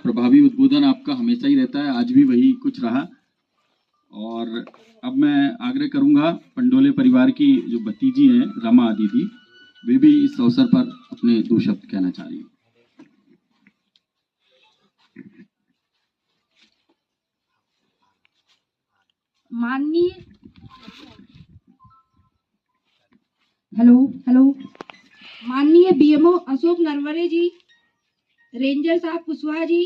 प्रभावी उद्बोधन आपका हमेशा ही रहता है, आज भी वही कुछ रहा। और अब मैं आग्रह करूंगा पंडोले परिवार की जो भतीजी हैं रमा दीदी, वे भी इस अवसर पर अपने 2 शब्द कहना चाह रही हैं। माननीय बीएमओ अशोक नरवरे जी, रेंजर साहब कुशवाहा जी,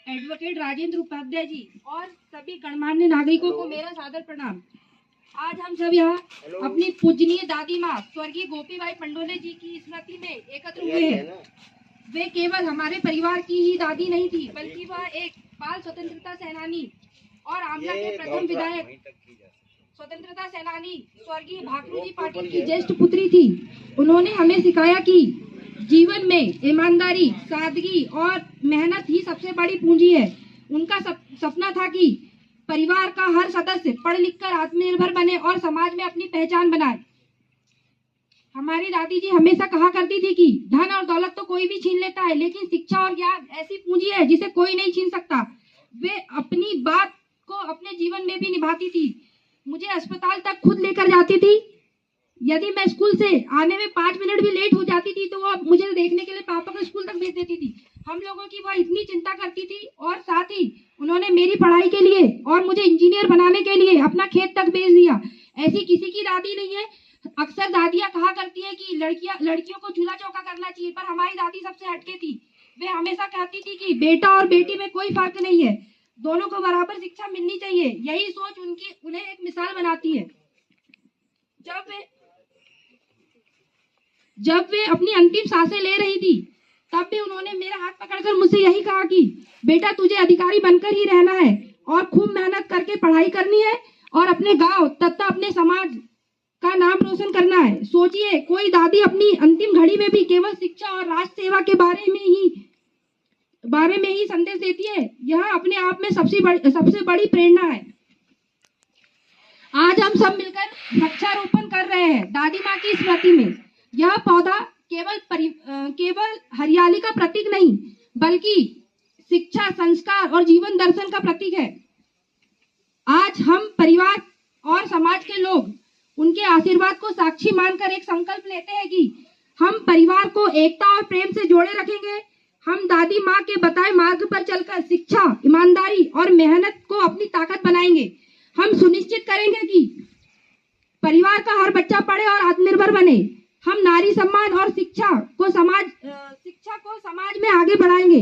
एडवोकेट राजेंद्र उपाध्याय जी और सभी गणमान्य नागरिकों को मेरा सादर प्रणाम। आज हम सब यहाँ अपनी पूजनीय दादी माँ स्वर्गीय गोपीबाई पंडोले जी की स्मृति में एकत्र हुए हैं। वे केवल हमारे परिवार की ही दादी नहीं थी, बल्कि वह एक बाल स्वतंत्रता सेनानी और आमला के प्रथम विधायक स्वतंत्रता सेनानी स्वर्गीय भाकरू पाटिल की ज्येष्ठ पुत्री थी। उन्होंने हमें सिखाया कि जीवन में ईमानदारी, सादगी और मेहनत ही सबसे बड़ी पूंजी है। उनका सपना था कि परिवार का हर सदस्य पढ़ लिखकर आत्मनिर्भर बने और समाज में अपनी पहचान बनाए। हमारी दादी जी हमेशा कहा करती थी कि धन और दौलत तो कोई भी छीन लेता है, लेकिन शिक्षा और ज्ञान ऐसी पूंजी है जिसे कोई नहीं छीन सकता। वे अपनी बात को अपने जीवन में भी निभाती थी। मुझे अस्पताल तक खुद लेकर जाती थी। यदि मैं स्कूल से आने में 5 मिनट भी लेट हो जाती थी तो वो मुझे देखने के लिए पापा को स्कूल तक भेज देती थी। हम लोगों की वह इतनी चिंता करती थी और साथ ही उन्होंने मेरी पढ़ाई के लिए और मुझे इंजीनियर बनाने के लिए अपना खेत तक बेच दिया। ऐसी किसी की दादी नहीं है। अक्सर दादियां कहा करती है कि लड़कियों को चूल्हा चौका करना चाहिए, पर हमारी दादी सबसे हटके थी। वे हमेशा कहती थी कि बेटा और बेटी में कोई फर्क नहीं है, दोनों को बराबर शिक्षा मिलनी चाहिए। यही सोच उन्हें एक मिसाल बनाती है। जब वे अपनी अंतिम सांसें ले रही थी, तब भी उन्होंने मेरा हाथ पकड़कर मुझसे यही कहा कि बेटा तुझे अधिकारी बनकर ही रहना है और खूब मेहनत करके पढ़ाई करनी है और अपने गांव तथा अपने समाज का नाम रोशन करना है। सोचिए, कोई दादी अपनी अंतिम घड़ी में भी केवल शिक्षा और राष्ट्र सेवा के बारे में ही संदेश देती है। यह अपने आप में सबसे बड़ी प्रेरणा है। आज हम सब मिलकर वृक्षारोपण कर रहे हैं दादी माँ की स्मृति में। यह पौधा केवल हरियाली का प्रतीक नहीं, बल्कि शिक्षा, संस्कार और जीवन दर्शन का प्रतीक है। आज हम परिवार और समाज के लोग उनके आशीर्वाद को साक्षी मानकर एक संकल्प लेते हैं कि हम परिवार को एकता और प्रेम से जोड़े रखेंगे। हम दादी माँ के बताए मार्ग पर चलकर शिक्षा, ईमानदारी और मेहनत को अपनी ताकत बनाएंगे। हम सुनिश्चित करेंगे कि परिवार का हर बच्चा पढ़े और आत्मनिर्भर बने। हम नारी सम्मान और शिक्षा को समाज में आगे बढ़ाएंगे।